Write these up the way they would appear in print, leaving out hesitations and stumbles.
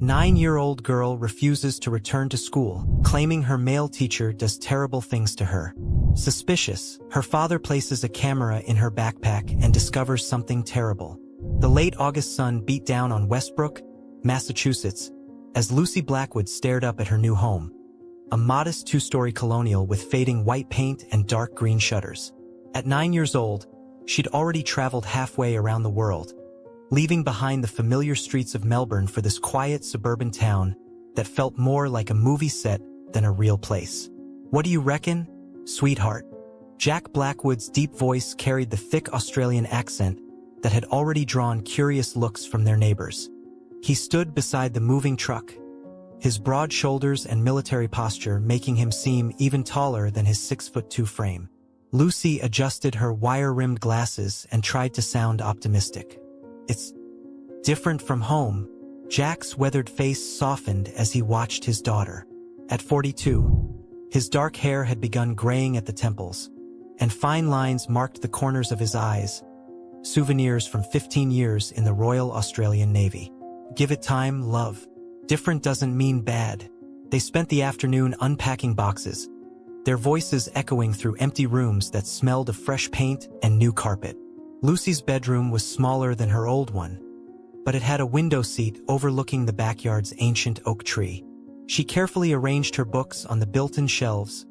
9-year-old girl refuses to return to school, claiming her male teacher does terrible things to her. Suspicious, her father places a camera in her backpack and discovers something terrible. The late August sun beat down on Westbrook, Massachusetts, as Lucy Blackwood stared up at her new home. A modest 2-story colonial with fading white paint and dark green shutters. At 9 years old, she'd already traveled halfway around the world, leaving behind the familiar streets of Melbourne for this quiet suburban town that felt more like a movie set than a real place. "What do you reckon, sweetheart?" Jack Blackwood's deep voice carried the thick Australian accent that had already drawn curious looks from their neighbors. He stood beside the moving truck, his broad shoulders and military posture making him seem even taller than his 6'2" frame. Lucy adjusted her wire-rimmed glasses and tried to sound optimistic. "It's different from home." Jack's weathered face softened as he watched his daughter. At 42, his dark hair had begun graying at the temples, and fine lines marked the corners of his eyes, souvenirs from 15 years in the Royal Australian Navy. "Give it time, love. Different doesn't mean bad." They spent the afternoon unpacking boxes, their voices echoing through empty rooms that smelled of fresh paint and new carpet. Lucy's bedroom was smaller than her old one, but it had a window seat overlooking the backyard's ancient oak tree. She carefully arranged her books on the built-in shelves,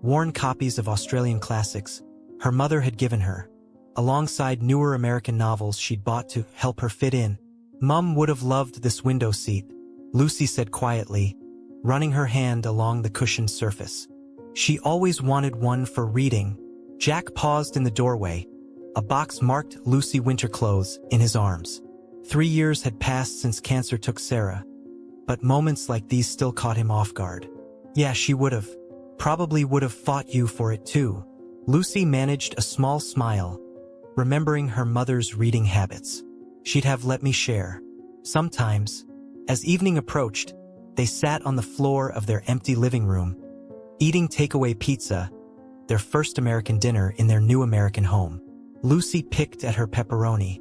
worn copies of Australian classics her mother had given her, alongside newer American novels she'd bought to help her fit in. "Mum would have loved this window seat," Lucy said quietly, running her hand along the cushioned surface. "She always wanted one for reading." Jack paused in the doorway, a box marked Lucy winter clothes in his arms. 3 years had passed since cancer took Sarah, but moments like these still caught him off guard. "Yeah, she probably would have fought you for it too." Lucy managed a small smile, remembering her mother's reading habits. "She'd have let me share." Sometimes, as evening approached, they sat on the floor of their empty living room, eating takeaway pizza, their first American dinner in their new American home. Lucy picked at her pepperoni,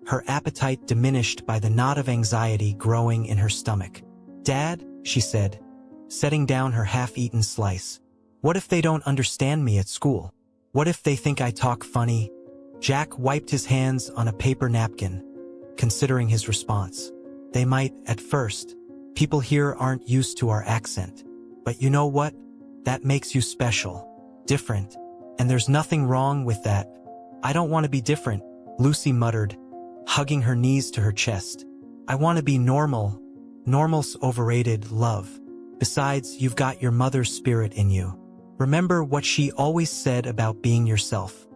her appetite diminished by the knot of anxiety growing in her stomach. "Dad," she said, setting down her half-eaten slice, "what if they don't understand me at school? What if they think I talk funny?" Jack wiped his hands on a paper napkin, considering his response. "They might, at first. People here aren't used to our accent. But you know what? That makes you special. Different. And there's nothing wrong with that." "I don't want to be different," Lucy muttered, hugging her knees to her chest. "I want to be normal." "Normal's overrated, love. Besides, you've got your mother's spirit in you. Remember what she always said about being yourself."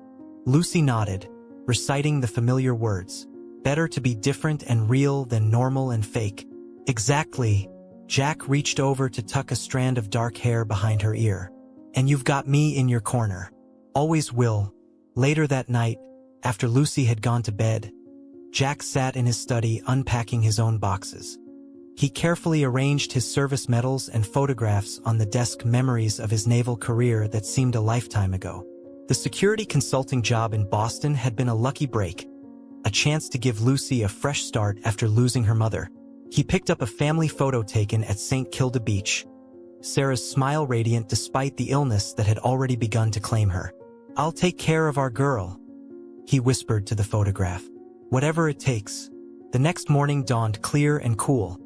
Lucy nodded, reciting the familiar words. "Better to be different and real than normal and fake." "Exactly." Jack reached over to tuck a strand of dark hair behind her ear. "And you've got me in your corner. Always will." Later that night, after Lucy had gone to bed, Jack sat in his study unpacking his own boxes. He carefully arranged his service medals and photographs on the desk, memories of his naval career that seemed a lifetime ago. The security consulting job in Boston had been a lucky break, a chance to give Lucy a fresh start after losing her mother. He picked up a family photo taken at St. Kilda Beach, Sarah's smile radiant despite the illness that had already begun to claim her. "I'll take care of our girl," he whispered to the photograph. "Whatever it takes." The next morning dawned clear and cool,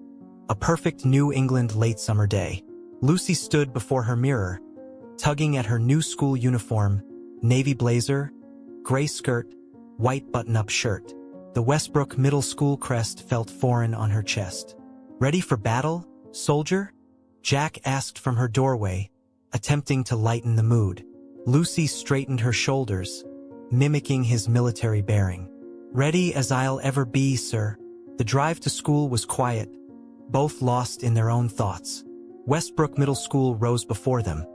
a perfect New England late summer day. Lucy stood before her mirror, tugging at her new school uniform, navy blazer, gray skirt, white button-up shirt. The Westbrook Middle School crest felt foreign on her chest. "Ready for battle, soldier?" Jack asked from her doorway, attempting to lighten the mood. Lucy straightened her shoulders, mimicking his military bearing. "Ready as I'll ever be, sir." The drive to school was quiet, both lost in their own thoughts. Westbrook Middle School rose before them,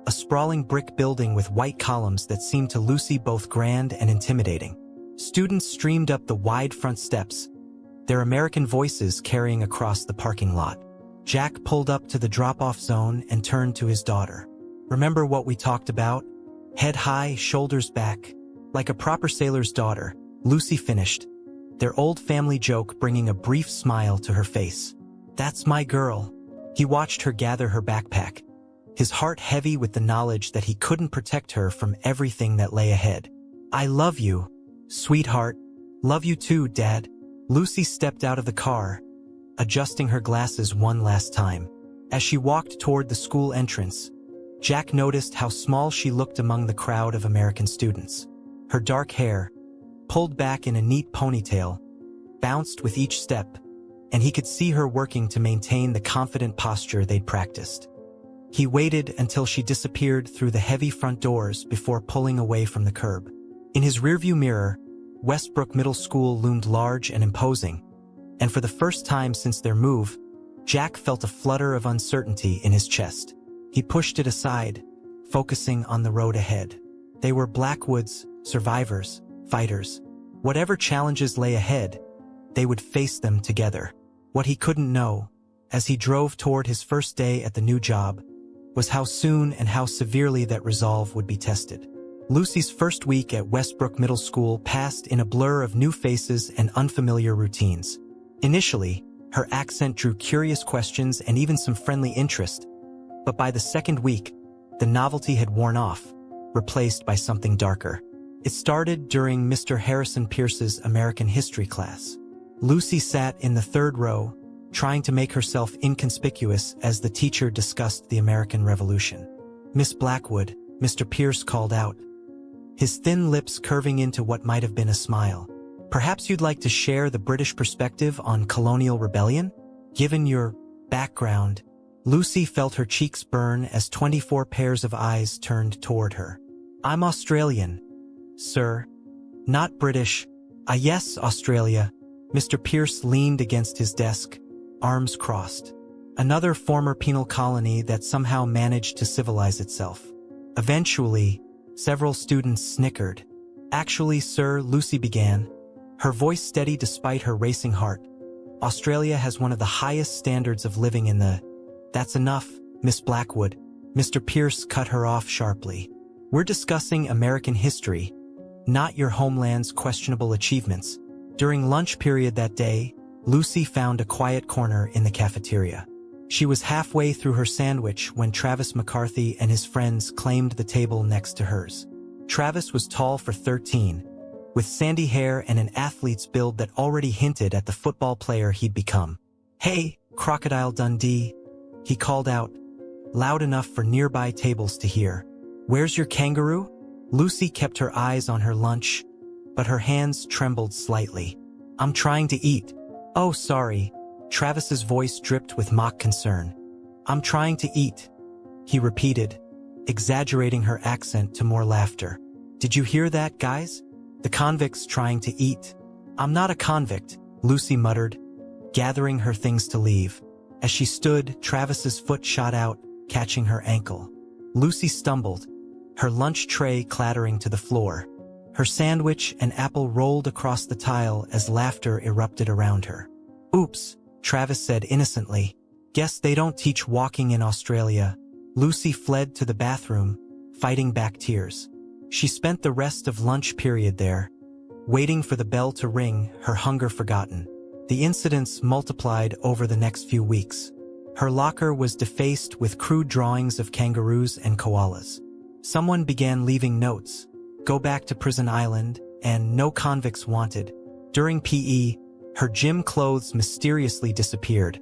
a sprawling brick building with white columns that seemed to Lucy both grand and intimidating. Students streamed up the wide front steps, their American voices carrying across the parking lot. Jack pulled up to the drop-off zone and turned to his daughter. "Remember what we talked about? Head high, shoulders back. Like a proper sailor's daughter," Lucy finished, their old family joke bringing a brief smile to her face. That's my girl. He watched her gather her backpack, his heart heavy with the knowledge that he couldn't protect her from everything that lay ahead. I love you, sweetheart. Love you too, Dad. Lucy stepped out of the car, adjusting her glasses one last time. As she walked toward the school entrance, Jack noticed how small she looked among the crowd of American students. Her dark hair, pulled back in a neat ponytail, bounced with each step, and he could see her working to maintain the confident posture they'd practiced. He waited until she disappeared through the heavy front doors before pulling away from the curb. In his rearview mirror, Westbrook Middle School loomed large and imposing, and for the first time since their move, Jack felt a flutter of uncertainty in his chest. He pushed it aside, focusing on the road ahead. They were Blackwoods, survivors, fighters. Whatever challenges lay ahead, they would face them together. What he couldn't know, as he drove toward his first day at the new job, was how soon and how severely that resolve would be tested. Lucy's first week at Westbrook Middle School passed in a blur of new faces and unfamiliar routines. Initially, her accent drew curious questions and even some friendly interest, but by the second week, the novelty had worn off, replaced by something darker. It started during Mr. Harrison Pierce's American history class. Lucy sat in the third row, trying to make herself inconspicuous as the teacher discussed the American Revolution. Miss Blackwood, Mr. Pierce called out, his thin lips curving into what might have been a smile. Perhaps you'd like to share the British perspective on colonial rebellion? Given your background, Lucy felt her cheeks burn as 24 pairs of eyes turned toward her. I'm Australian, sir. Not British. Yes, Australia. Mr. Pierce leaned against his desk, arms crossed. Another former penal colony that somehow managed to civilize itself. Eventually, several students snickered. Actually, sir, Lucy began, her voice steady despite her racing heart. Australia has one of the highest standards of living in the... That's enough, Miss Blackwood. Mr. Pierce cut her off sharply. We're discussing American history, not your homeland's questionable achievements. During lunch period that day, Lucy found a quiet corner in the cafeteria. She was halfway through her sandwich when Travis McCarthy and his friends claimed the table next to hers. Travis was tall for 13, with sandy hair and an athlete's build that already hinted at the football player he'd become. Hey, Crocodile Dundee, he called out, loud enough for nearby tables to hear. Where's your kangaroo? Lucy kept her eyes on her lunch, but her hands trembled slightly. I'm trying to eat. Oh, sorry. Travis's voice dripped with mock concern. I'm trying to eat, he repeated, exaggerating her accent to more laughter. Did you hear that, guys? The convict's trying to eat. I'm not a convict, Lucy muttered, gathering her things to leave. As she stood, Travis's foot shot out, catching her ankle. Lucy stumbled, her lunch tray clattering to the floor. Her sandwich and apple rolled across the tile as laughter erupted around her. Oops, Travis said innocently. Guess they don't teach walking in Australia. Lucy fled to the bathroom, fighting back tears. She spent the rest of lunch period there, waiting for the bell to ring, her hunger forgotten. The incidents multiplied over the next few weeks. Her locker was defaced with crude drawings of kangaroos and koalas. Someone began leaving notes, "Go back to Prison Island," and "No convicts wanted." During PE, her gym clothes mysteriously disappeared,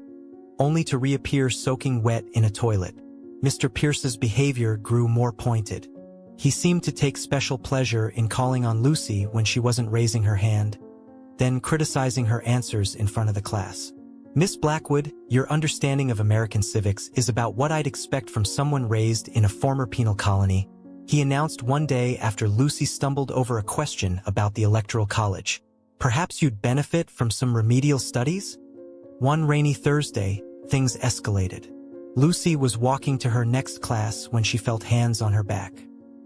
only to reappear soaking wet in a toilet. Mr. Pierce's behavior grew more pointed. He seemed to take special pleasure in calling on Lucy when she wasn't raising her hand, then criticizing her answers in front of the class. Miss Blackwood, your understanding of American civics is about what I'd expect from someone raised in a former penal colony, he announced one day after Lucy stumbled over a question about the Electoral College. Perhaps you'd benefit from some remedial studies? One rainy Thursday, things escalated. Lucy was walking to her next class when she felt hands on her back.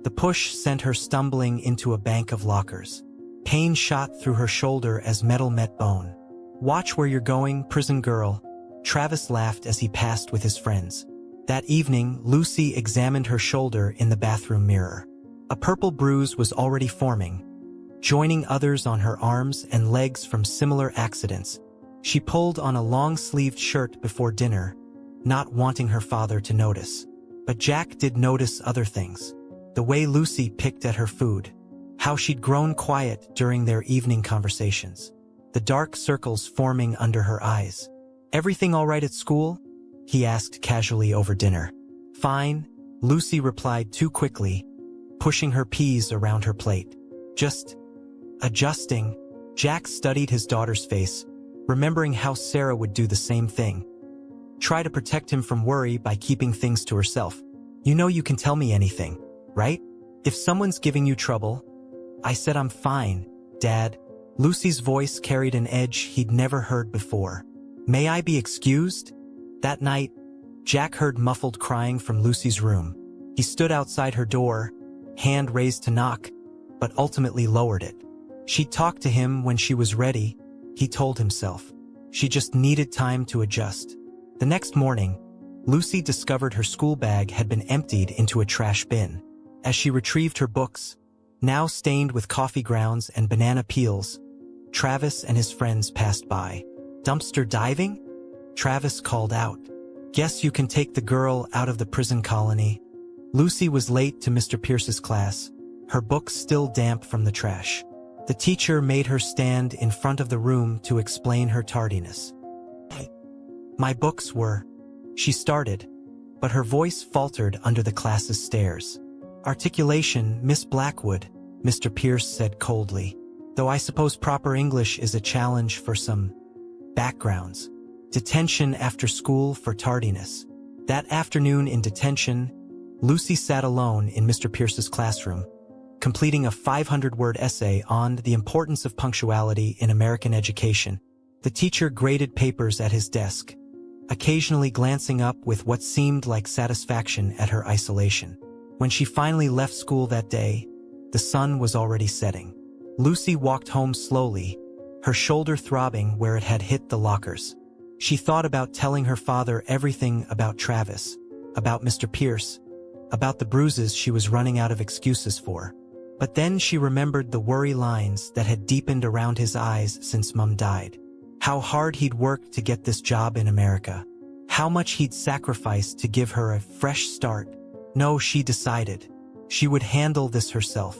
The push sent her stumbling into a bank of lockers. Pain shot through her shoulder as metal met bone. Watch where you're going, prison girl, Travis laughed as he passed with his friends. That evening, Lucy examined her shoulder in the bathroom mirror. A purple bruise was already forming, joining others on her arms and legs from similar accidents. She pulled on a long-sleeved shirt before dinner, not wanting her father to notice. But Jack did notice other things. The way Lucy picked at her food, how she'd grown quiet during their evening conversations, the dark circles forming under her eyes. "Everything all right at school?" he asked casually over dinner. "Fine," Lucy replied too quickly, pushing her peas around her plate. "Just adjusting." Jack studied his daughter's face, remembering how Sarah would do the same thing. Try to protect him from worry by keeping things to herself. "You know you can tell me anything, right? If someone's giving you trouble." "I said I'm fine, Dad." Lucy's voice carried an edge he'd never heard before. "May I be excused?" That night, Jack heard muffled crying from Lucy's room. He stood outside her door, hand raised to knock, but ultimately lowered it. She'd talk to him when she was ready, he told himself. She just needed time to adjust. The next morning, Lucy discovered her school bag had been emptied into a trash bin. As she retrieved her books, now stained with coffee grounds and banana peels, Travis and his friends passed by. "Dumpster diving?" Travis called out. "Guess you can take the girl out of the prison colony." Lucy was late to Mr. Pierce's class, her books still damp from the trash. The teacher made her stand in front of the room to explain her tardiness. "My books were," she started, but her voice faltered under the class's stares. "Articulation, Miss Blackwood," Mr. Pierce said coldly, "though I suppose proper English is a challenge for some backgrounds. Detention after school for tardiness." That afternoon in detention, Lucy sat alone in Mr. Pierce's classroom, completing a 500-word essay on the importance of punctuality in American education. The teacher graded papers at his desk, occasionally glancing up with what seemed like satisfaction at her isolation. When she finally left school that day, the sun was already setting. Lucy walked home slowly, her shoulder throbbing where it had hit the lockers. She thought about telling her father everything about Travis, about Mr. Pierce, about the bruises she was running out of excuses for. But then she remembered the worry lines that had deepened around his eyes since Mum died. How hard he'd worked to get this job in America. How much he'd sacrificed to give her a fresh start. No, she decided. She would handle this herself.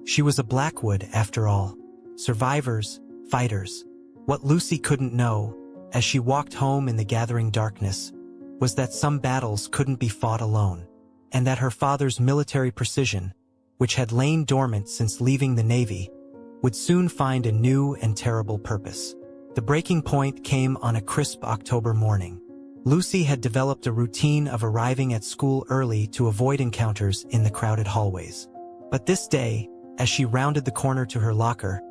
She was a Blackwood, after all. Survivors, fighters. What Lucy couldn't know, as she walked home in the gathering darkness, was that some battles couldn't be fought alone, and that her father's military precision, which had lain dormant since leaving the Navy, would soon find a new and terrible purpose. The breaking point came on a crisp October morning. Lucy had developed a routine of arriving at school early to avoid encounters in the crowded hallways. But this day, as she rounded the corner to her locker,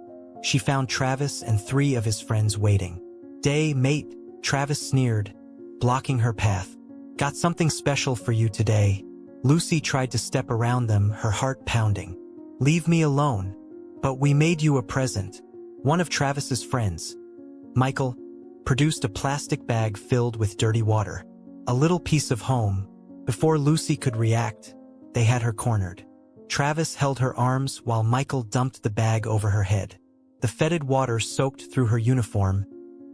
she found Travis and 3 of his friends waiting. "Day, mate," Travis sneered, blocking her path. "Got something special for you today." Lucy tried to step around them, her heart pounding. "Leave me alone." "But we made you a present." One of Travis's friends, Michael, produced a plastic bag filled with dirty water. A little piece of home. Before Lucy could react, they had her cornered. Travis held her arms while Michael dumped the bag over her head. The fetid water soaked through her uniform,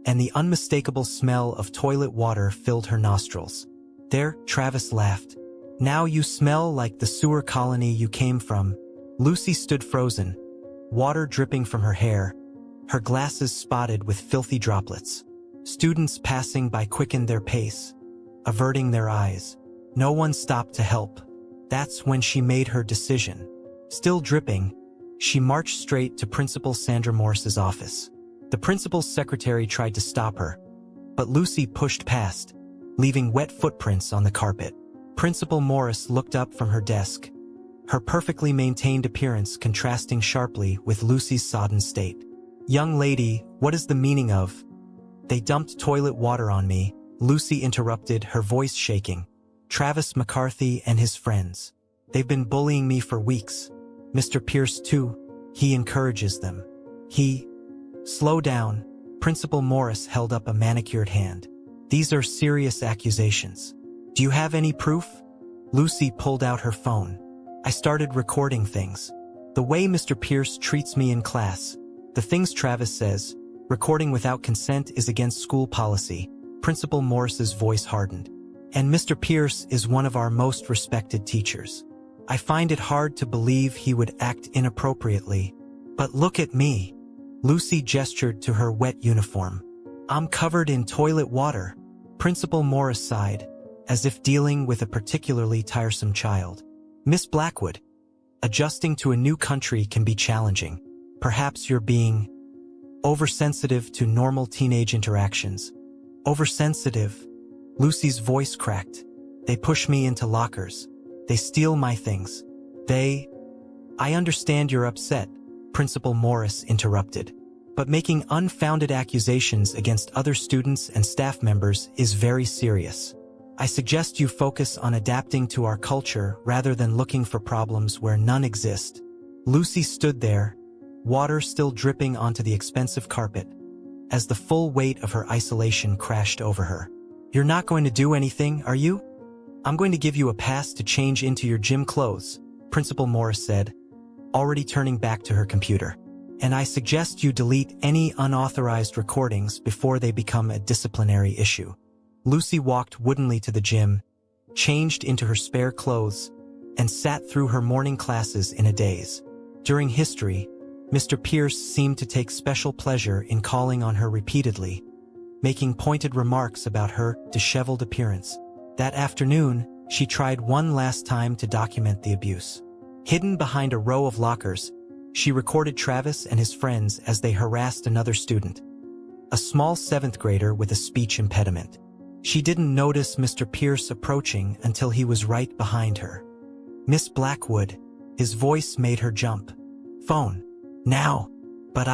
and the unmistakable smell of toilet water filled her nostrils. "There," Travis laughed. "Now you smell like the sewer colony you came from." Lucy stood frozen, water dripping from her hair, her glasses spotted with filthy droplets. Students passing by quickened their pace, averting their eyes. No one stopped to help. That's when she made her decision. Still dripping, she marched straight to Principal Sandra Morris's office. The principal's secretary tried to stop her, but Lucy pushed past, leaving wet footprints on the carpet. Principal Morris looked up from her desk, her perfectly maintained appearance contrasting sharply with Lucy's sodden state. "Young lady, what is the meaning of—" "They dumped toilet water on me," Lucy interrupted, her voice shaking. "Travis McCarthy and his friends. They've been bullying me for weeks. Mr. Pierce too. He encourages them. He—" "Slow down." Principal Morris held up a manicured hand. "These are serious accusations. Do you have any proof?" Lucy pulled out her phone. "I started recording things. The way Mr. Pierce treats me in class. The things Travis says. Recording without consent is against school policy. Principal Morris's voice hardened. And Mr. Pierce is one of our most respected teachers. I find it hard to believe he would act inappropriately. But look at me. Lucy gestured to her wet uniform. I'm covered in toilet water. Principal Morris sighed, as if dealing with a particularly tiresome child. Miss Blackwood, adjusting to a new country can be challenging. Perhaps you're being oversensitive to normal teenage interactions. Oversensitive. Lucy's voice cracked. They push me into lockers. They steal my things. I understand you're upset, Principal Morris interrupted. But making unfounded accusations against other students and staff members is very serious. I suggest you focus on adapting to our culture rather than looking for problems where none exist. Lucy stood there, water still dripping onto the expensive carpet, as the full weight of her isolation crashed over her. You're not going to do anything, are you? I'm going to give you a pass to change into your gym clothes, Principal Morris said, already turning back to her computer. And I suggest you delete any unauthorized recordings before they become a disciplinary issue. Lucy walked woodenly to the gym, changed into her spare clothes, and sat through her morning classes in a daze. During history, Mr. Pierce seemed to take special pleasure in calling on her repeatedly, making pointed remarks about her disheveled appearance. That afternoon, she tried one last time to document the abuse. Hidden behind a row of lockers, she recorded Travis and his friends as they harassed another student, a small 7th grader with a speech impediment. She didn't notice Mr. Pierce approaching until he was right behind her. Miss Blackwood, his voice made her jump. Phone. Now. But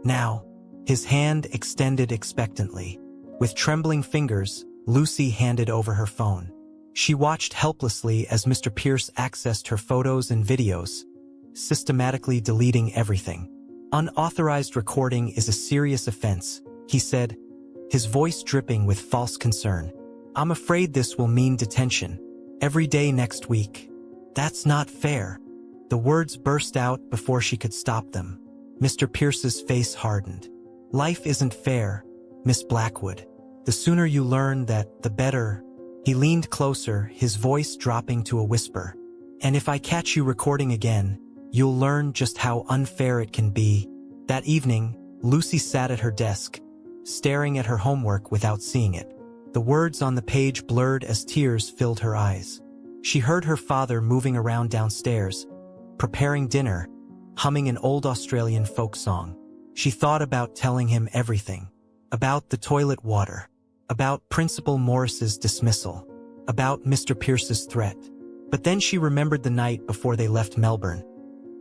now. His hand extended expectantly. With trembling fingers, Lucy handed over her phone. She watched helplessly as Mr. Pierce accessed her photos and videos, systematically deleting everything. Unauthorized recording is a serious offense, he said, his voice dripping with false concern. I'm afraid this will mean detention. Every day next week. That's not fair. The words burst out before she could stop them. Mr. Pierce's face hardened. Life isn't fair, Miss Blackwood. The sooner you learn that, the better. He leaned closer, his voice dropping to a whisper. And if I catch you recording again, you'll learn just how unfair it can be. That evening, Lucy sat at her desk, staring at her homework without seeing it. The words on the page blurred as tears filled her eyes. She heard her father moving around downstairs, preparing dinner, humming an old Australian folk song. She thought about telling him everything. About the toilet water. About Principal Morris's dismissal. About Mr. Pierce's threat. But then she remembered the night before they left Melbourne,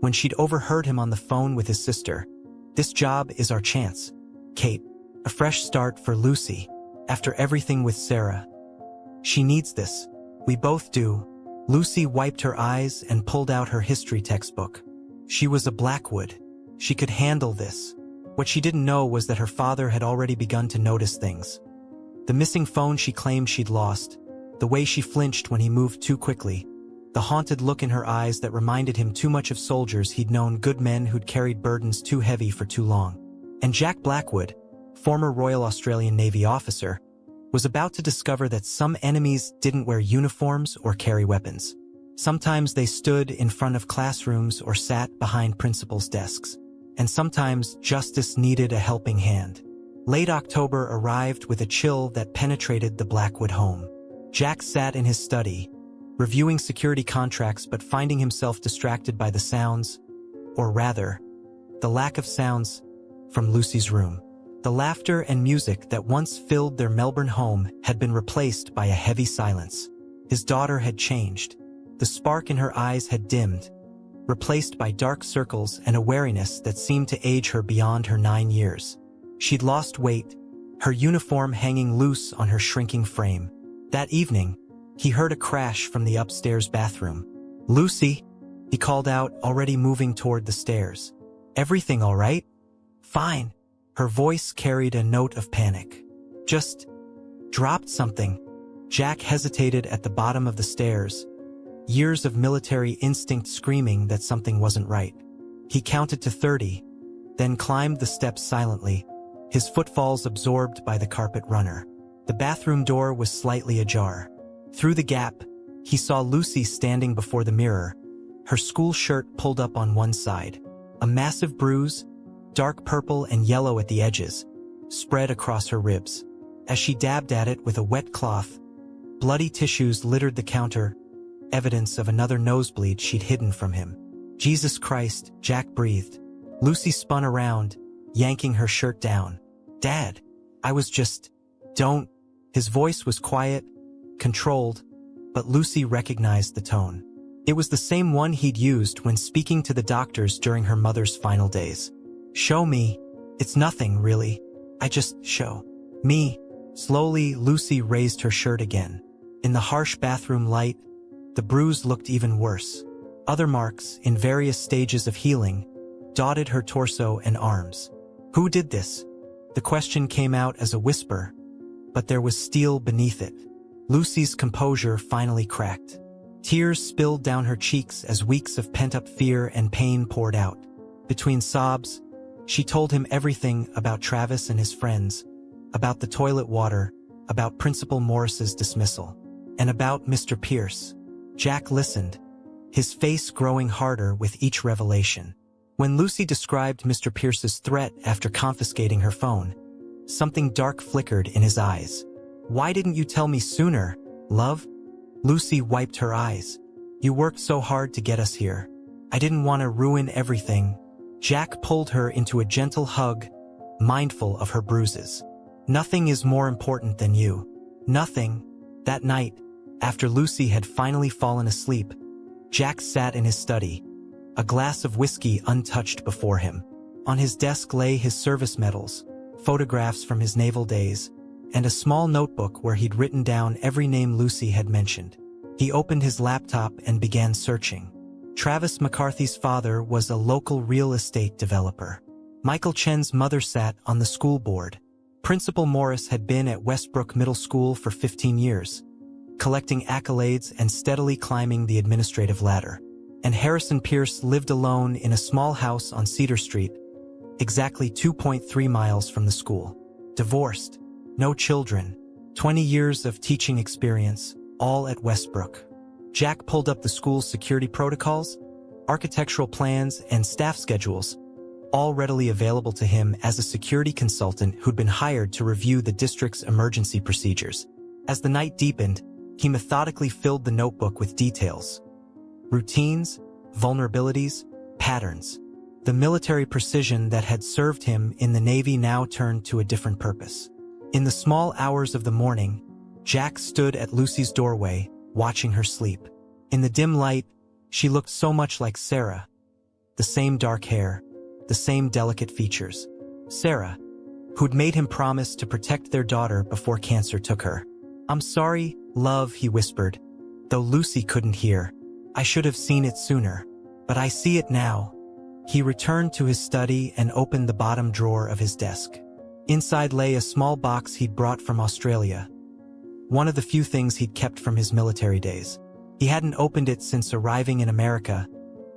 when she'd overheard him on the phone with his sister. This job is our chance, Kate. A fresh start for Lucy, after everything with Sarah. She needs this. We both do. Lucy wiped her eyes and pulled out her history textbook. She was a Blackwood. She could handle this. What she didn't know was that her father had already begun to notice things. The missing phone she claimed she'd lost, the way she flinched when he moved too quickly, the haunted look in her eyes that reminded him too much of soldiers he'd known, good men who'd carried burdens too heavy for too long. And Jack Blackwood, former Royal Australian Navy officer, was about to discover that some enemies didn't wear uniforms or carry weapons. Sometimes they stood in front of classrooms or sat behind principals' desks. And sometimes justice needed a helping hand. Late October arrived with a chill that penetrated the Blackwood home. Jack sat in his study, reviewing security contracts but finding himself distracted by the sounds, or rather, the lack of sounds, from Lucy's room. The laughter and music that once filled their Melbourne home had been replaced by a heavy silence. His daughter had changed. The spark in her eyes had dimmed, replaced by dark circles and a wariness that seemed to age her beyond her 9 years. She'd lost weight, her uniform hanging loose on her shrinking frame. That evening, he heard a crash from the upstairs bathroom. "Lucy," he called out, already moving toward the stairs. "Everything all right?" "Fine." Her voice carried a note of panic. "Just dropped something." Jack hesitated at the bottom of the stairs, years of military instinct screaming that something wasn't right. He counted to 30, then climbed the steps silently, his footfalls absorbed by the carpet runner. The bathroom door was slightly ajar. Through the gap, he saw Lucy standing before the mirror, her school shirt pulled up on one side. A massive bruise, dark purple and yellow at the edges, spread across her ribs. As she dabbed at it with a wet cloth, bloody tissues littered the counter, evidence of another nosebleed she'd hidden from him. "Jesus Christ," Jack breathed. Lucy spun around, yanking her shirt down. "Dad, I was just... Don't..." His voice was quiet, controlled, but Lucy recognized the tone. It was the same one he'd used when speaking to the doctors during her mother's final days. "Show me. It's nothing, really. I just show me." Slowly, Lucy raised her shirt again. In the harsh bathroom light, the bruise looked even worse. Other marks, in various stages of healing, dotted her torso and arms. "Who did this?" The question came out as a whisper, but there was steel beneath it. Lucy's composure finally cracked. Tears spilled down her cheeks as weeks of pent-up fear and pain poured out. Between sobs, she told him everything about Travis and his friends, about the toilet water, about Principal Morris's dismissal, and about Mr. Pierce. Jack listened, his face growing harder with each revelation. When Lucy described Mr. Pierce's threat after confiscating her phone, something dark flickered in his eyes. "Why didn't you tell me sooner, love?" Lucy wiped her eyes. "You worked so hard to get us here. I didn't want to ruin everything." Jack pulled her into a gentle hug, mindful of her bruises. "Nothing is more important than you. Nothing." That night, after Lucy had finally fallen asleep, Jack sat in his study, a glass of whiskey untouched before him. On his desk lay his service medals, photographs from his naval days, and a small notebook where he'd written down every name Lucy had mentioned. He opened his laptop and began searching. Travis McCarthy's father was a local real estate developer. Michael Chen's mother sat on the school board. Principal Morris had been at Westbrook Middle School for 15 years, collecting accolades and steadily climbing the administrative ladder. And Harrison Pierce lived alone in a small house on Cedar Street, exactly 2.3 miles from the school. Divorced, no children, 20 years of teaching experience, all at Westbrook. Jack pulled up the school's security protocols, architectural plans, and staff schedules, all readily available to him as a security consultant who'd been hired to review the district's emergency procedures. As the night deepened, he methodically filled the notebook with details. Routines, vulnerabilities, patterns. The military precision that had served him in the Navy now turned to a different purpose. In the small hours of the morning, Jack stood at Lucy's doorway, watching her sleep. In the dim light, she looked so much like Sarah. The same dark hair, the same delicate features. Sarah, who'd made him promise to protect their daughter before cancer took her. "I'm sorry, love," he whispered, though Lucy couldn't hear. "I should have seen it sooner. But I see it now." He returned to his study and opened the bottom drawer of his desk. Inside lay a small box he'd brought from Australia, one of the few things he'd kept from his military days. He hadn't opened it since arriving in America,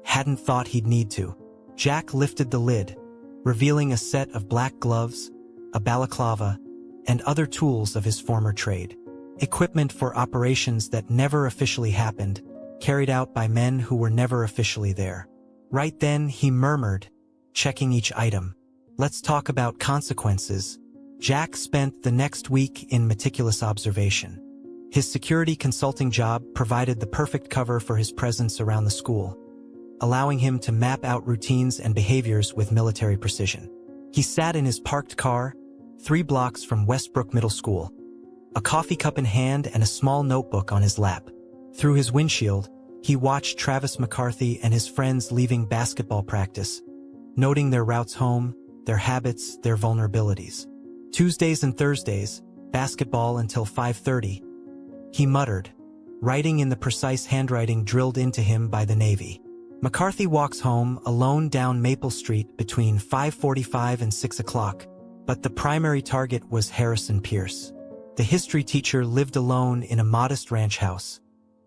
hadn't thought he'd need to. Jack lifted the lid, revealing a set of black gloves, a balaclava, and other tools of his former trade. Equipment for operations that never officially happened, carried out by men who were never officially there. Right then, he murmured, checking each item. "Let's talk about consequences." Jack spent the next week in meticulous observation. His security consulting job provided the perfect cover for his presence around the school, allowing him to map out routines and behaviors with military precision. He sat in his parked car, 3 blocks from Westbrook Middle School, a coffee cup in hand and a small notebook on his lap. Through his windshield, he watched Travis McCarthy and his friends leaving basketball practice, noting their routes home, their habits, their vulnerabilities. Tuesdays and Thursdays, basketball until 5:30. He muttered, writing in the precise handwriting drilled into him by the Navy. McCarthy walks home alone down Maple Street between 5:45 and 6 o'clock, but the primary target was Harrison Pierce. The history teacher lived alone in a modest ranch house,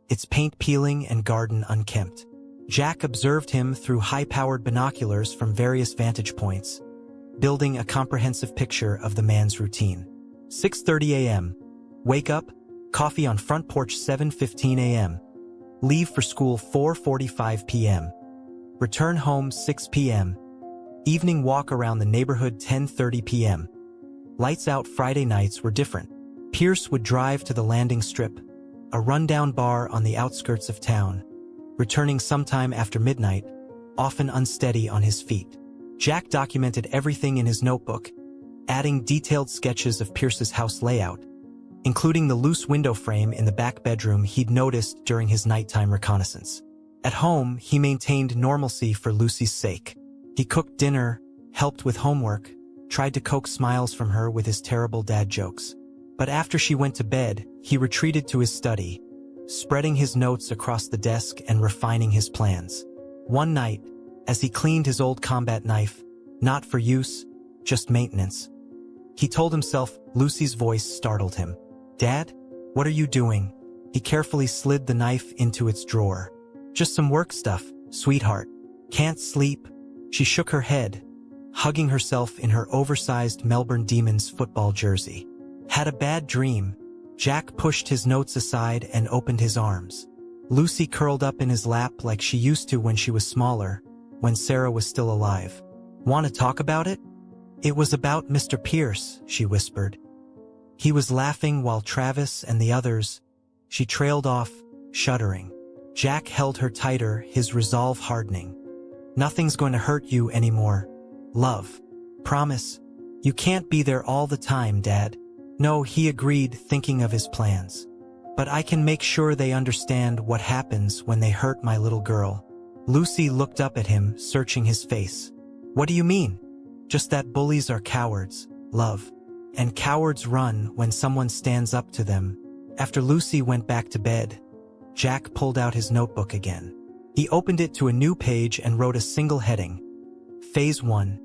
its paint peeling and garden unkempt. Jack observed him through high-powered binoculars from various vantage points, building a comprehensive picture of the man's routine. 6:30 a.m. Wake up, coffee on front porch 7:15 a.m. Leave for school 4:45 p.m. Return home 6 p.m. Evening walk around the neighborhood 10:30 p.m. Lights out Friday nights were different. Pierce would drive to the landing strip, a rundown bar on the outskirts of town, returning sometime after midnight, often unsteady on his feet. Jack documented everything in his notebook, adding detailed sketches of Pierce's house layout, including the loose window frame in the back bedroom he'd noticed during his nighttime reconnaissance. At home, he maintained normalcy for Lucy's sake. He cooked dinner, helped with homework, tried to coax smiles from her with his terrible dad jokes. But after she went to bed, he retreated to his study, spreading his notes across the desk and refining his plans. One night, as he cleaned his old combat knife, not for use, just maintenance, he told himself. Lucy's voice startled him. "Dad, what are you doing?" He carefully slid the knife into its drawer. "Just some work stuff, sweetheart. Can't sleep." She shook her head, hugging herself in her oversized Melbourne Demons football jersey. "Had a bad dream." Jack pushed his notes aside and opened his arms. Lucy curled up in his lap like she used to when she was smaller, when Sarah was still alive. "Want to talk about it?" "It was about Mr. Pierce," she whispered. He was laughing while Travis and the others. She trailed off, shuddering. Jack held her tighter, his resolve hardening. "Nothing's going to hurt you anymore, love. Promise. You can't be there all the time, Dad." "No," he agreed, thinking of his plans. "But I can make sure they understand what happens when they hurt my little girl." Lucy looked up at him, searching his face. "What do you mean?" "Just that bullies are cowards, love. And cowards run when someone stands up to them." After Lucy went back to bed, Jack pulled out his notebook again. He opened it to a new page and wrote a single heading. Phase 1.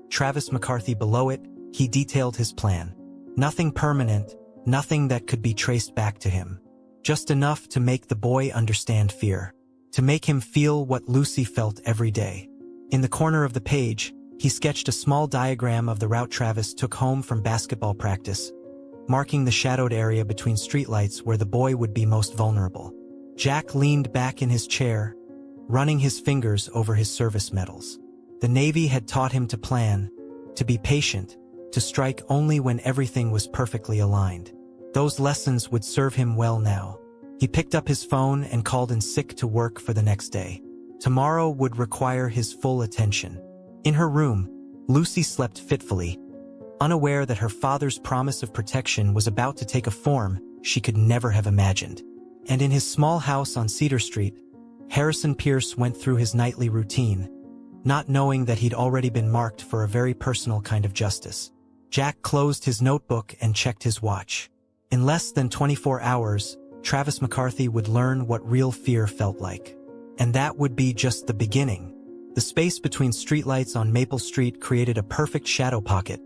Travis McCarthy. Below it, he detailed his plan. Nothing permanent, nothing that could be traced back to him. Just enough to make the boy understand fear. To make him feel what Lucy felt every day. In the corner of the page, he sketched a small diagram of the route Travis took home from basketball practice, marking the shadowed area between streetlights where the boy would be most vulnerable. Jack leaned back in his chair, running his fingers over his service medals. The Navy had taught him to plan, to be patient, to strike only when everything was perfectly aligned. Those lessons would serve him well now. He picked up his phone and called in sick to work for the next day. Tomorrow would require his full attention. In her room, Lucy slept fitfully, unaware that her father's promise of protection was about to take a form she could never have imagined. And in his small house on Cedar Street, Harrison Pierce went through his nightly routine, not knowing that he'd already been marked for a very personal kind of justice. Jack closed his notebook and checked his watch. In less than 24 hours, Travis McCarthy would learn what real fear felt like. And that would be just the beginning. The space between streetlights on Maple Street created a perfect shadow pocket,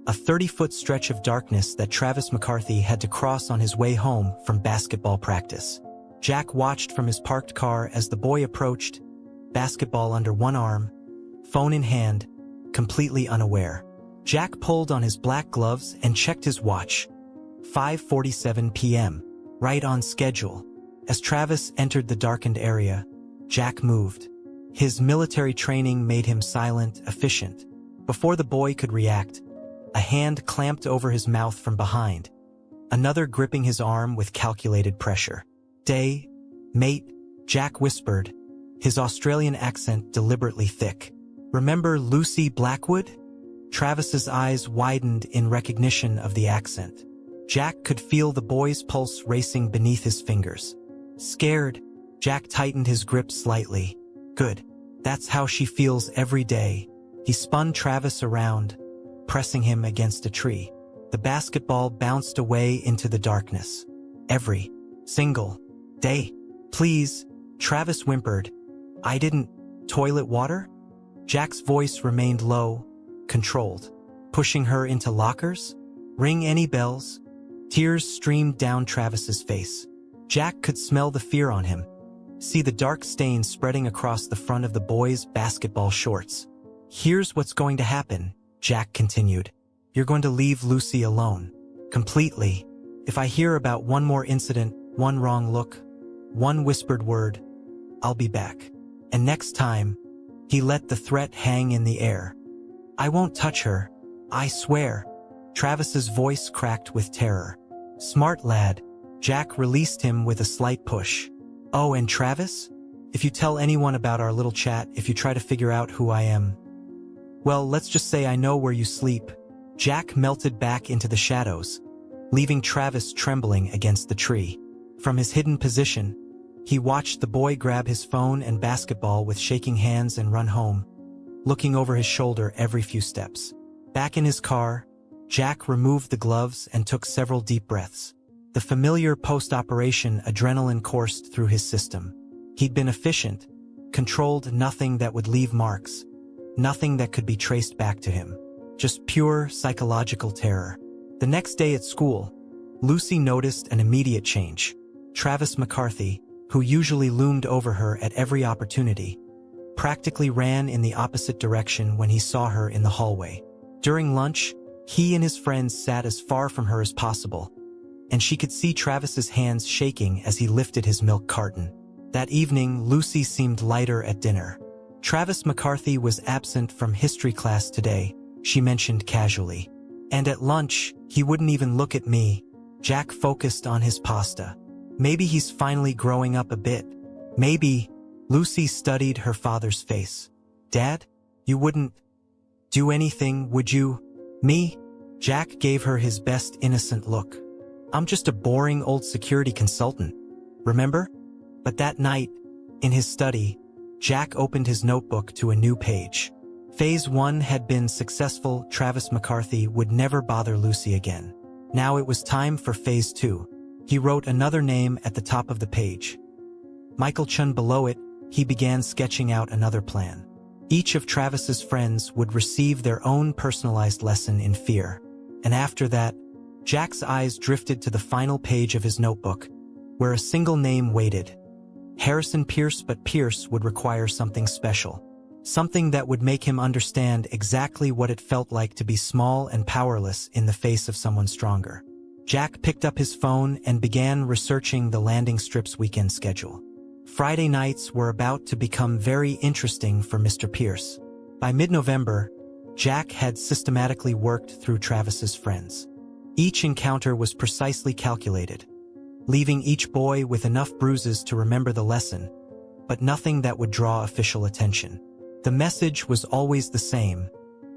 a 30-foot stretch of darkness that Travis McCarthy had to cross on his way home from basketball practice. Jack watched from his parked car as the boy approached, basketball under one arm, phone in hand, completely unaware. Jack pulled on his black gloves and checked his watch. 5:47 p.m., right on schedule. As Travis entered the darkened area, Jack moved. His military training made him silent, efficient. Before the boy could react, a hand clamped over his mouth from behind, another gripping his arm with calculated pressure. "Day, mate," Jack whispered, his Australian accent deliberately thick. "Remember Lucy Blackwood?" Travis's eyes widened in recognition of the accent. Jack could feel the boy's pulse racing beneath his fingers. Scared, Jack tightened his grip slightly. "Good. That's how she feels every day." He spun Travis around, pressing him against a tree. The basketball bounced away into the darkness. "Every single day. Please," Travis whimpered. "I didn't. Toilet water?" Jack's voice remained low, controlled. "Pushing her into lockers? Ring any bells?" Tears streamed down Travis's face. Jack could smell the fear on him, see the dark stains spreading across the front of the boy's basketball shorts. "Here's what's going to happen," Jack continued. You're going to leave Lucy alone. Completely. If I hear about one more incident, one wrong look, one whispered word, I'll be back. And next time, he let the threat hang in the air. I won't touch her. I swear. Travis's voice cracked with terror. Smart lad. Jack released him with a slight push. Oh, and Travis? If you tell anyone about our little chat, if you try to figure out who I am, well, let's just say I know where you sleep. Jack melted back into the shadows, leaving Travis trembling against the tree. From his hidden position, he watched the boy grab his phone and basketball with shaking hands and run home, looking over his shoulder every few steps. Back in his car, Jack removed the gloves and took several deep breaths. The familiar post-operation adrenaline coursed through his system. He'd been efficient, controlled nothing that would leave marks, nothing that could be traced back to him. Just pure psychological terror. The next day at school, Lucy noticed an immediate change. Travis McCarthy, who usually loomed over her at every opportunity, practically ran in the opposite direction when he saw her in the hallway. During lunch, he and his friends sat as far from her as possible, and she could see Travis's hands shaking as he lifted his milk carton. That evening, Lucy seemed lighter at dinner. Travis McCarthy was absent from history class today, she mentioned casually. And at lunch, he wouldn't even look at me. Jack focused on his pasta. Maybe he's finally growing up a bit. Maybe. Lucy studied her father's face. Dad, you wouldn't do anything, would you? Me? Jack gave her his best innocent look. I'm just a boring old security consultant. Remember? But that night, in his study, Jack opened his notebook to a new page. Phase 1 had been successful. Travis McCarthy would never bother Lucy again. Now it was time for Phase 2. He wrote another name at the top of the page. Michael Chun below it, he began sketching out another plan. Each of Travis's friends would receive their own personalized lesson in fear. And after that, Jack's eyes drifted to the final page of his notebook, where a single name waited. Harrison Pierce, but Pierce would require something special. Something that would make him understand exactly what it felt like to be small and powerless in the face of someone stronger. Jack picked up his phone and began researching the landing strip's weekend schedule. Friday nights were about to become very interesting for Mr. Pierce. By mid-November, Jack had systematically worked through Travis's friends. Each encounter was precisely calculated, leaving each boy with enough bruises to remember the lesson, but nothing that would draw official attention. The message was always the same.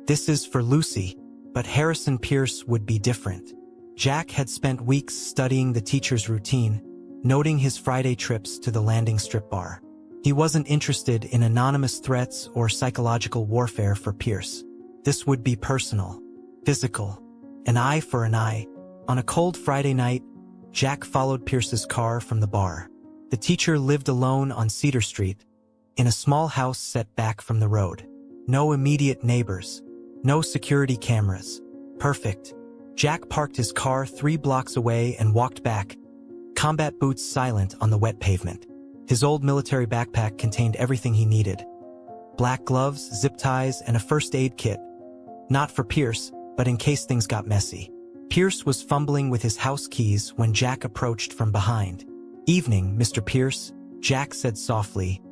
This is for Lucy, but Harrison Pierce would be different. Jack had spent weeks studying the teacher's routine, noting his Friday trips to the landing strip bar. He wasn't interested in anonymous threats or psychological warfare for Pierce. This would be personal, physical, an eye for an eye. On a cold Friday night, Jack followed Pierce's car from the bar. The teacher lived alone on Cedar Street, in a small house set back from the road. No immediate neighbors, no security cameras. Perfect. Jack parked his car 3 blocks away and walked back, combat boots silent on the wet pavement. His old military backpack contained everything he needed. Black gloves, zip ties, and a first aid kit. Not for Pierce, but in case things got messy. Pierce was fumbling with his house keys when Jack approached from behind. Evening, Mr. Pierce, Jack said softly,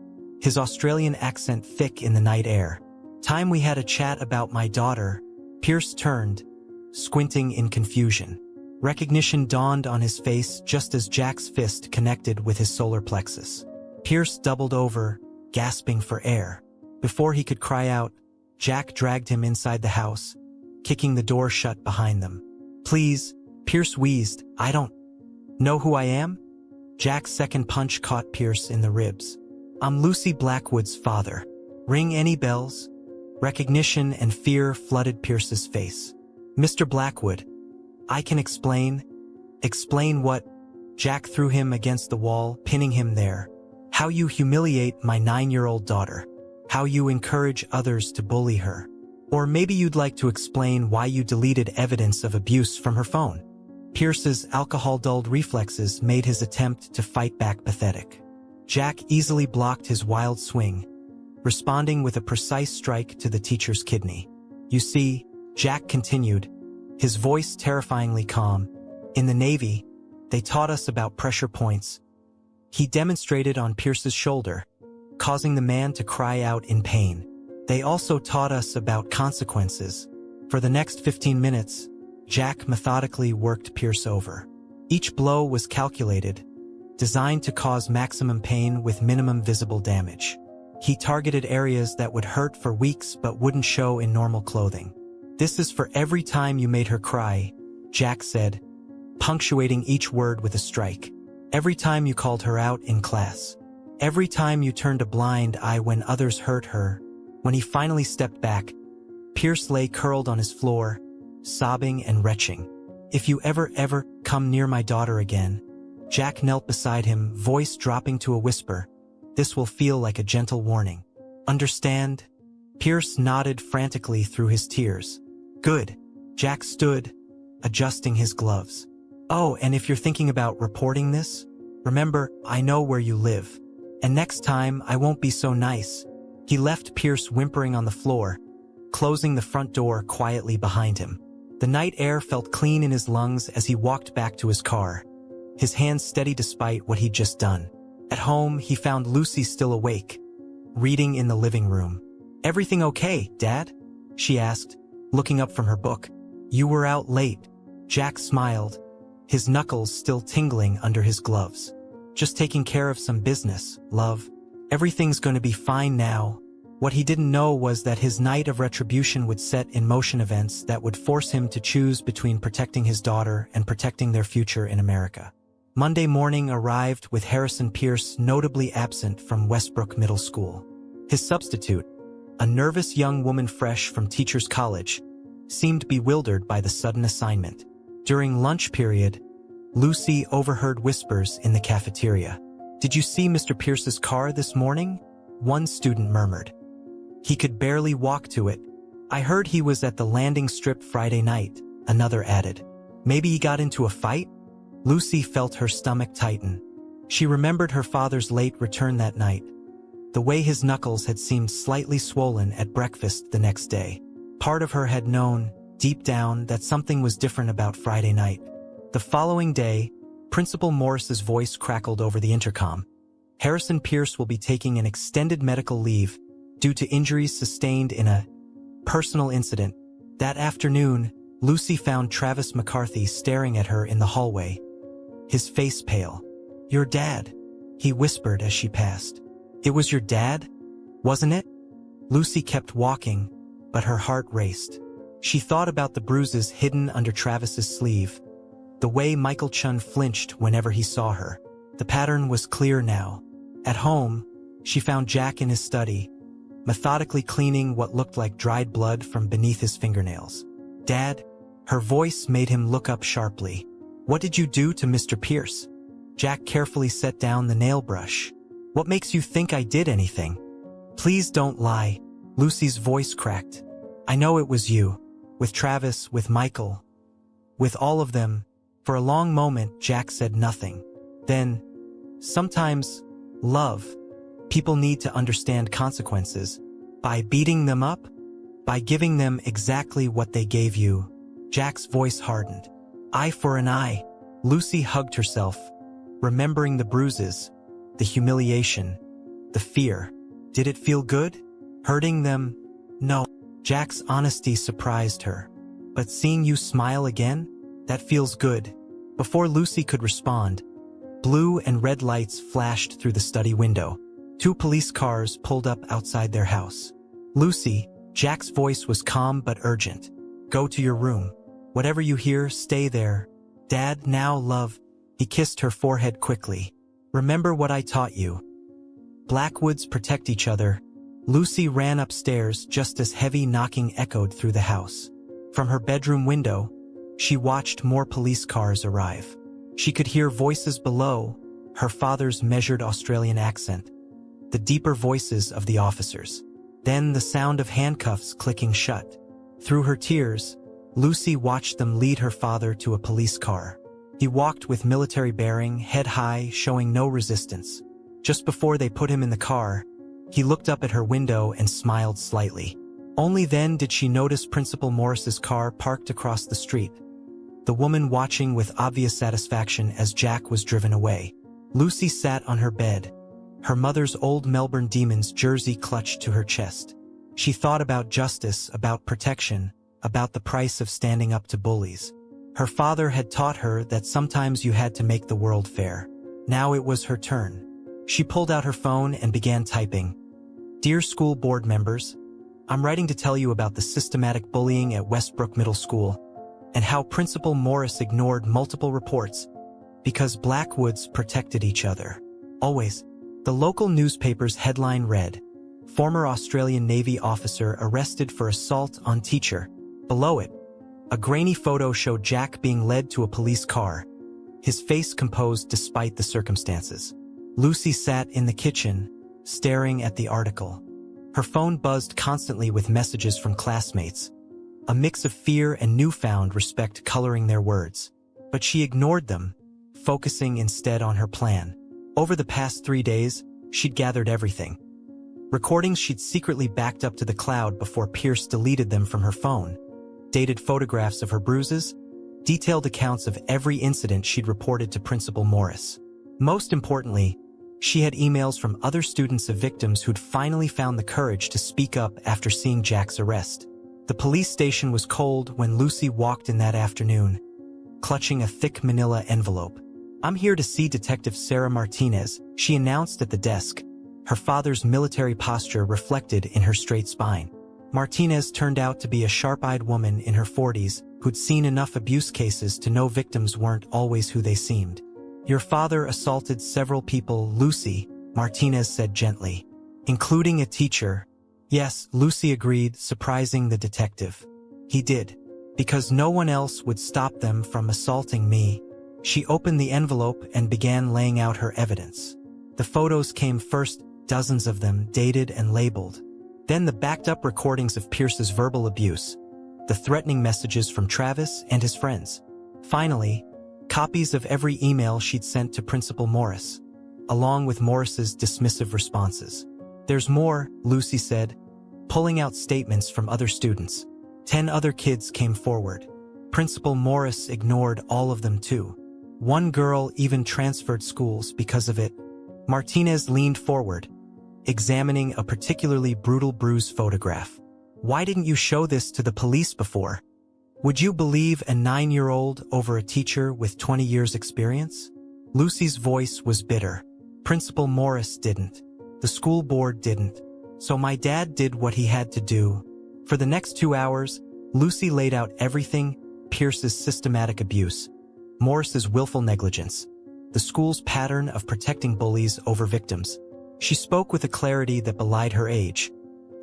his Australian accent thick in the night air. Time we had a chat about my daughter. Pierce turned, squinting in confusion. Recognition dawned on his face just as Jack's fist connected with his solar plexus. Pierce doubled over, gasping for air. Before he could cry out, Jack dragged him inside the house, kicking the door shut behind them. Please, Pierce wheezed, I don't know who I am? Jack's second punch caught Pierce in the ribs. I'm Lucy Blackwood's father. Ring any bells? Recognition and fear flooded Pierce's face. Mr. Blackwood, I can explain. Explain what? Jack threw him against the wall, pinning him there. How you humiliate my 9-year-old daughter. How you encourage others to bully her. Or maybe you'd like to explain why you deleted evidence of abuse from her phone. Pierce's alcohol-dulled reflexes made his attempt to fight back pathetic. Jack easily blocked his wild swing, responding with a precise strike to the teacher's kidney. You see, Jack continued, his voice terrifyingly calm. In the Navy, they taught us about pressure points. He demonstrated on Pierce's shoulder, causing the man to cry out in pain. They also taught us about consequences. For the next 15 minutes, Jack methodically worked Pierce over. Each blow was calculated, designed to cause maximum pain with minimum visible damage. He targeted areas that would hurt for weeks but wouldn't show in normal clothing. "This is for every time you made her cry," Jack said, punctuating each word with a strike. "Every time you called her out in class. Every time you turned a blind eye when others hurt her." When he finally stepped back, Pierce lay curled on his floor, sobbing and retching. "If you ever come near my daughter again," Jack knelt beside him, voice dropping to a whisper, "this will feel like a gentle warning. Understand?" Pierce nodded frantically through his tears. "Good." Jack stood, adjusting his gloves. "Oh, and if you're thinking about reporting this, remember, I know where you live. And next time, I won't be so nice." He left Pierce whimpering on the floor, closing the front door quietly behind him. The night air felt clean in his lungs as he walked back to his car, his hands steady despite what he'd just done. At home, he found Lucy still awake, reading in the living room. "Everything okay, Dad?" she asked, looking up from her book. "You were out late." Jack smiled, his knuckles still tingling under his gloves. "Just taking care of some business, love. Everything's going to be fine now." What he didn't know was that his night of retribution would set in motion events that would force him to choose between protecting his daughter and protecting their future in America. Monday morning arrived with Harrison Pierce notably absent from Westbrook Middle School. His substitute, a nervous young woman fresh from teacher's college, seemed bewildered by the sudden assignment. During lunch period, Lucy overheard whispers in the cafeteria. "Did you see Mr. Pierce's car this morning?" one student murmured. "He could barely walk to it. I heard he was at the landing strip Friday night," another added. "Maybe he got into a fight?" Lucy felt her stomach tighten. She remembered her father's late return that night, the way his knuckles had seemed slightly swollen at breakfast the next day. Part of her had known, deep down, that something was different about Friday night. The following day, Principal Morris's voice crackled over the intercom. Harrison Pierce will be taking an extended medical leave due to injuries sustained in a personal incident. That afternoon, Lucy found Travis McCarthy staring at her in the hallway, his face pale. "Your dad," he whispered as she passed. "It was your dad, wasn't it?" Lucy kept walking, but her heart raced. She thought about the bruises hidden under Travis's sleeve, the way Michael Chun flinched whenever he saw her. The pattern was clear now. At home, she found Jack in his study, methodically cleaning what looked like dried blood from beneath his fingernails. "Dad?" Her voice made him look up sharply. "What did you do to Mr. Pierce?" Jack carefully set down the nail brush. "What makes you think I did anything?" "Please don't lie." Lucy's voice cracked. "I know it was you. With Travis, with Michael. With all of them." For a long moment, Jack said nothing. Then, "Sometimes, love, people need to understand consequences. By beating them up? By giving them exactly what they gave you." Jack's voice hardened. "Eye for an eye." Lucy hugged herself, remembering the bruises, the humiliation, the fear. Did it feel good? Hurting them? No. Jack's honesty surprised her. "But seeing you smile again? That feels good." Before Lucy could respond, blue and red lights flashed through the study window. 2 police cars pulled up outside their house. "Lucy," Jack's voice was calm but urgent. "Go to your room. Whatever you hear, stay there. Dad, now, love." He kissed her forehead quickly. "Remember what I taught you. Blackwoods protect each other." Lucy ran upstairs just as heavy knocking echoed through the house. From her bedroom window, she watched more police cars arrive. She could hear voices below, her father's measured Australian accent, the deeper voices of the officers. Then the sound of handcuffs clicking shut. Through her tears, Lucy watched them lead her father to a police car. He walked with military bearing, head high, showing no resistance. Just before they put him in the car, he looked up at her window and smiled slightly. Only then did she notice Principal Morris's car parked across the street, the woman watching with obvious satisfaction as Jack was driven away. Lucy sat on her bed, her mother's old Melbourne Demons jersey clutched to her chest. She thought about justice, about protection, about the price of standing up to bullies. Her father had taught her that sometimes you had to make the world fair. Now it was her turn. She pulled out her phone and began typing. Dear school board members, I'm writing to tell you about the systematic bullying at Westbrook Middle School and how Principal Morris ignored multiple reports because Blackwoods protected each other. Always. The local newspaper's headline read, Former Australian Navy officer arrested for assault on teacher. Below it, a grainy photo showed Jack being led to a police car, his face composed despite the circumstances. Lucy sat in the kitchen, staring at the article. Her phone buzzed constantly with messages from classmates, a mix of fear and newfound respect coloring their words. But she ignored them, focusing instead on her plan. Over the past 3 days, she'd gathered everything. Recordings she'd secretly backed up to the cloud before Pierce deleted them from her phone. Dated photographs of her bruises, detailed accounts of every incident she'd reported to Principal Morris. Most importantly, she had emails from other students of victims who'd finally found the courage to speak up after seeing Jack's arrest. The police station was cold when Lucy walked in that afternoon, clutching a thick manila envelope. I'm here to see Detective Sarah Martinez, she announced at the desk, her father's military posture reflected in her straight spine. Martinez turned out to be a sharp-eyed woman in her 40s who'd seen enough abuse cases to know victims weren't always who they seemed. Your father assaulted several people, Lucy, Martinez said gently, including a teacher. Yes, Lucy agreed, surprising the detective. He did. Because no one else would stop them from assaulting me. She opened the envelope and began laying out her evidence. The photos came first, dozens of them, dated and labeled. Then the backed-up recordings of Pierce's verbal abuse, the threatening messages from Travis and his friends. Finally, copies of every email she'd sent to Principal Morris, along with Morris's dismissive responses. There's more, Lucy said, pulling out statements from other students. 10 other kids came forward. Principal Morris ignored all of them too. One girl even transferred schools because of it. Martinez leaned forward, examining a particularly brutal bruise photograph. Why didn't you show this to the police before? Would you believe a 9-year-old over a teacher with 20 years experience? Lucy's voice was bitter. Principal Morris didn't. The school board didn't. So my dad did what he had to do. For the next 2 hours, Lucy laid out everything: Pierce's systematic abuse, Morris's willful negligence, the school's pattern of protecting bullies over victims. She spoke with a clarity that belied her age,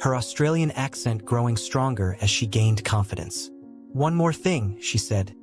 her Australian accent growing stronger as she gained confidence. One more thing, she said,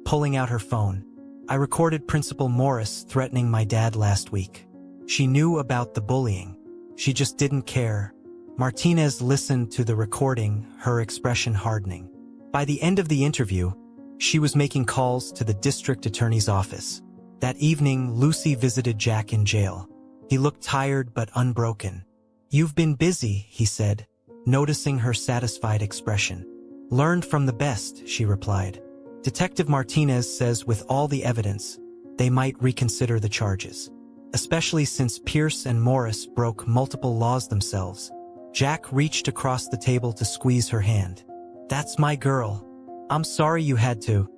pulling out her phone. I recorded Principal Morris threatening my dad last week. She knew about the bullying. She just didn't care. Martinez listened to the recording, her expression hardening. By the end of the interview, she was making calls to the district attorney's office. That evening, Lucy visited Jack in jail. He looked tired but unbroken. You've been busy, he said, noticing her satisfied expression. Learned from the best, she replied. Detective Martinez says with all the evidence, they might reconsider the charges. Especially since Pierce and Morris broke multiple laws themselves. Jack reached across the table to squeeze her hand. That's my girl. I'm sorry you had to.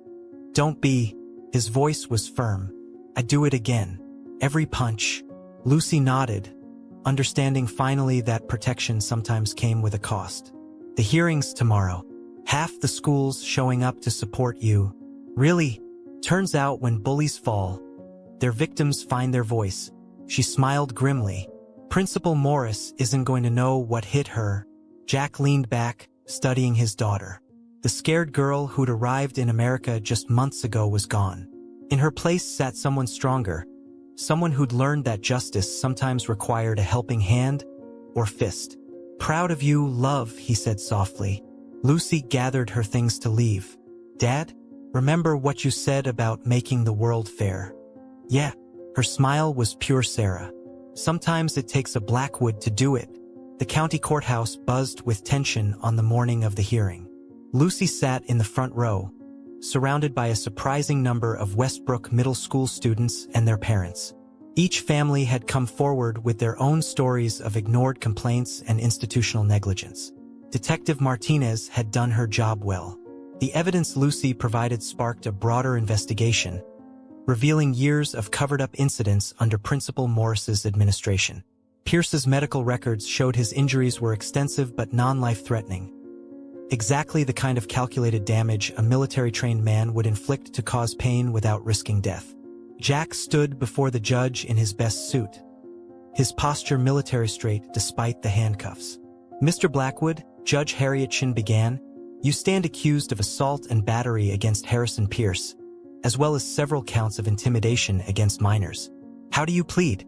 Don't be. His voice was firm. I'd do it again. Every punch. Lucy nodded, understanding finally that protection sometimes came with a cost. The hearing's tomorrow. Half the school's showing up to support you. Really? Turns out when bullies fall, their victims find their voice. She smiled grimly. Principal Morris isn't going to know what hit her. Jack leaned back, studying his daughter. The scared girl who'd arrived in America just months ago was gone. In her place sat someone stronger, someone who'd learned that justice sometimes required a helping hand or fist. Proud of you, love, he said softly. Lucy gathered her things to leave. Dad, remember what you said about making the world fair? Yeah. Her smile was pure Sarah. Sometimes it takes a Blackwood to do it. The county courthouse buzzed with tension on the morning of the hearing. Lucy sat in the front row, surrounded by a surprising number of Westbrook Middle School students and their parents. Each family had come forward with their own stories of ignored complaints and institutional negligence. Detective Martinez had done her job well. The evidence Lucy provided sparked a broader investigation, revealing years of covered-up incidents under Principal Morris's administration. Pierce's medical records showed his injuries were extensive but non-life-threatening. Exactly the kind of calculated damage a military-trained man would inflict to cause pain without risking death. Jack stood before the judge in his best suit, his posture military straight despite the handcuffs. "Mr. Blackwood," Judge Harriet Shin began, "you stand accused of assault and battery against Harrison Pierce, as well as several counts of intimidation against minors. How do you plead?"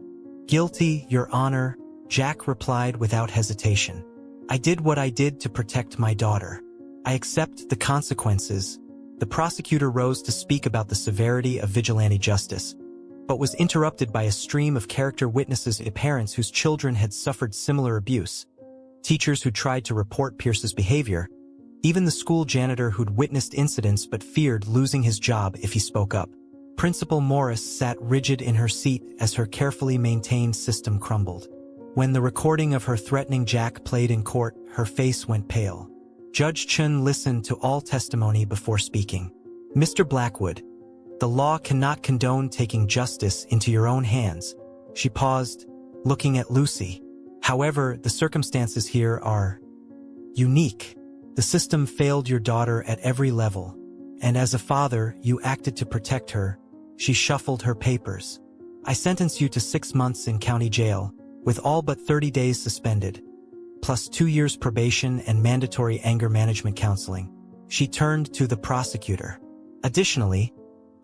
"Guilty, Your Honor," Jack replied without hesitation. "I did what I did to protect my daughter. I accept the consequences." The prosecutor rose to speak about the severity of vigilante justice, but was interrupted by a stream of character witnesses and parents whose children had suffered similar abuse, teachers who tried to report Pierce's behavior, even the school janitor who'd witnessed incidents but feared losing his job if he spoke up. Principal Morris sat rigid in her seat as her carefully maintained system crumbled. When the recording of her threatening Jack played in court, her face went pale. Judge Chun listened to all testimony before speaking. "Mr. Blackwood, the law cannot condone taking justice into your own hands." She paused, looking at Lucy. "However, the circumstances here are unique. The system failed your daughter at every level, and as a father, you acted to protect her." She shuffled her papers. "I sentence you to 6 months in county jail, with all but 30 days suspended, plus 2 years probation and mandatory anger management counseling." She turned to the prosecutor. "Additionally,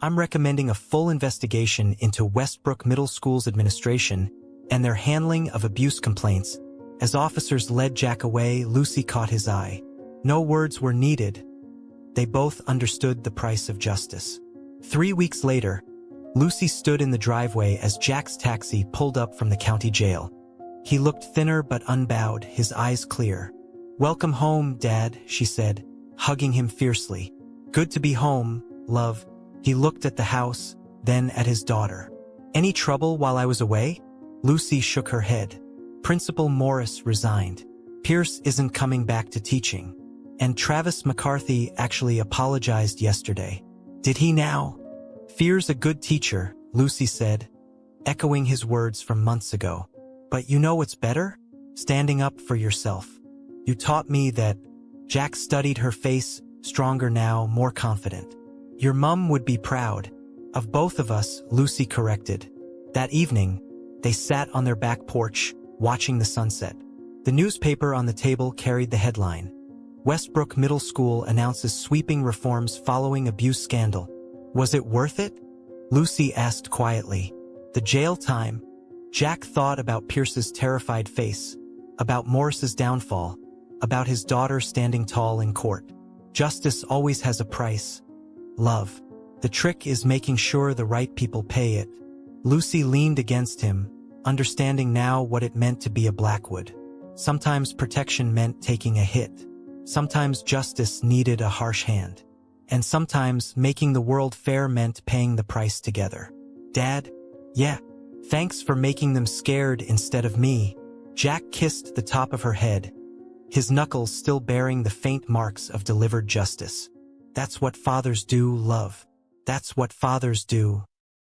I'm recommending a full investigation into Westbrook Middle School's administration and their handling of abuse complaints." As officers led Jack away, Lucy caught his eye. No words were needed. They both understood the price of justice. 3 weeks later, Lucy stood in the driveway as Jack's taxi pulled up from the county jail. He looked thinner but unbowed, his eyes clear. "Welcome home, Dad," she said, hugging him fiercely. "Good to be home, love." He looked at the house, then at his daughter. "Any trouble while I was away?" Lucy shook her head. "Principal Morris resigned. Pierce isn't coming back to teaching. And Travis McCarthy actually apologized yesterday." "Did he now?" "Fier's a good teacher," Lucy said, echoing his words from months ago. "But you know what's better? Standing up for yourself. You taught me that." Jack studied her face, stronger now, more confident. "Your mum would be proud of both of us," Lucy corrected. That evening, they sat on their back porch, watching the sunset. The newspaper on the table carried the headline, "Westbrook Middle School announces sweeping reforms following abuse scandal." "Was it worth it?" Lucy asked quietly. "The jail time." Jack thought about Pierce's terrified face, about Morris's downfall, about his daughter standing tall in court. Justice always has a price. Love. The trick is making sure the right people pay it. Lucy leaned against him, understanding now what it meant to be a Blackwood. Sometimes protection meant taking a hit. Sometimes justice needed a harsh hand. And sometimes making the world fair meant paying the price together. "Dad?" "Yeah. Thanks for making them scared instead of me." Jack kissed the top of her head, his knuckles still bearing the faint marks of delivered justice. "That's what fathers do, love. That's what fathers do."